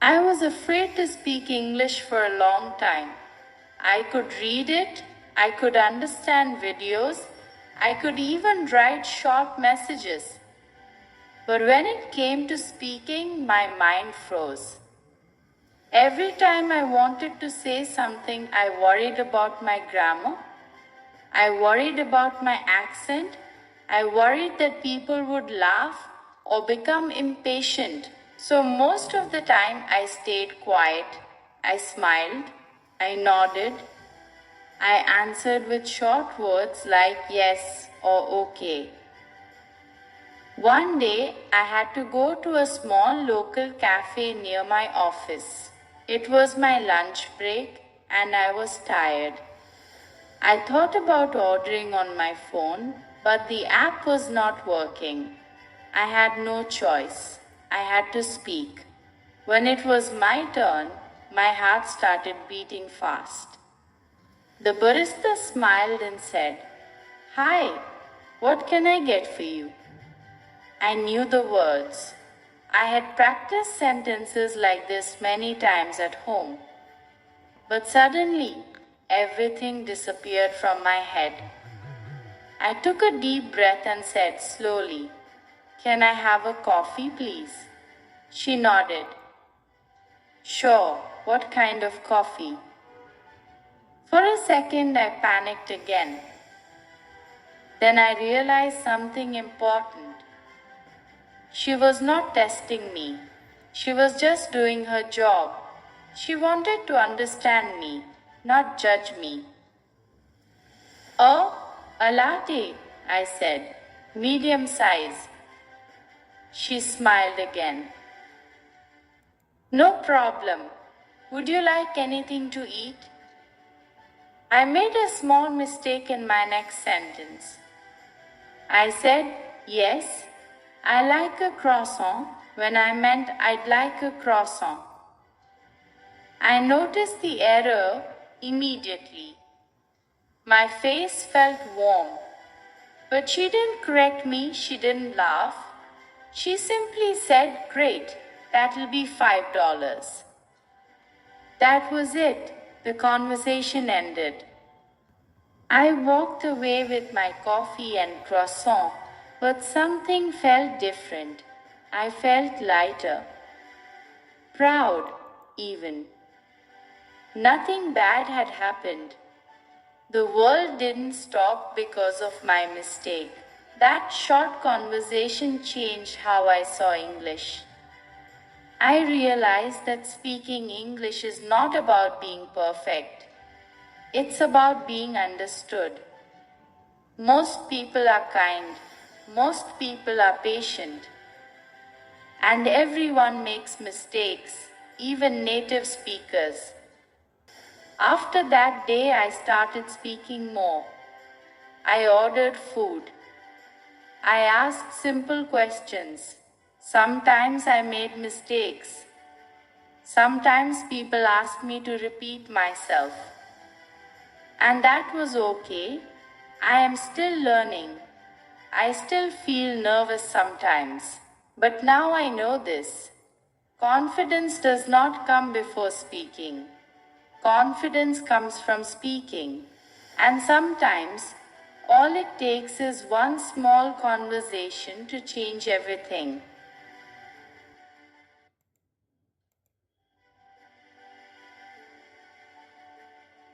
I was afraid to speak English for a long time. I could read it, I could understand videos, I could even write short messages. But when it came to speaking, my mind froze. Every time I wanted to say something, I worried about my grammar. I worried about my accent. I worried that people would laugh or become impatient. So most of the time I stayed quiet. I smiled. I nodded. I answered with short words like yes or okay. One day I had to go to a small local cafe near my office. It was my lunch break and I was tired. I thought about ordering on my phone, but the app was not working. I had no choice. I had to speak. When it was my turn, my heart started beating fast. The barista smiled and said, "Hi, what can I get for you?" I knew the words. I had practiced sentences like this many times at home. But suddenly, everything disappeared from my head. I took a deep breath and said slowly, "Can I have a coffee, please?" She nodded. "Sure, what kind of coffee?" For a second, I panicked again. Then I realized something important. She was not testing me. She was just doing her job. She wanted to understand me, not judge me. "Oh, a latte," I said, "medium size." She smiled again. "No problem. Would you like anything to eat?" I made a small mistake in my next sentence. I said, "Yes, I like a croissant," when I meant I'd like a croissant. I noticed the error immediately. My face felt warm. But she didn't correct me, she didn't laugh. She simply said, "Great, that'll be $5." That was it. The conversation ended. I walked away with my coffee and croissant, but something felt different. I felt lighter, proud even. Nothing bad had happened. The world didn't stop because of my mistake. That short conversation changed how I saw English. I realized that speaking English is not about being perfect. It's about being understood. Most people are kind. Most people are patient. And everyone makes mistakes, even native speakers. After that day, I started speaking more. I ordered food. I asked simple questions. Sometimes I made mistakes. Sometimes people asked me to repeat myself. And that was okay. I am still learning. I still feel nervous sometimes. But now I know this. Confidence does not come before speaking. Confidence comes from speaking. And sometimes, all it takes is one small conversation to change everything.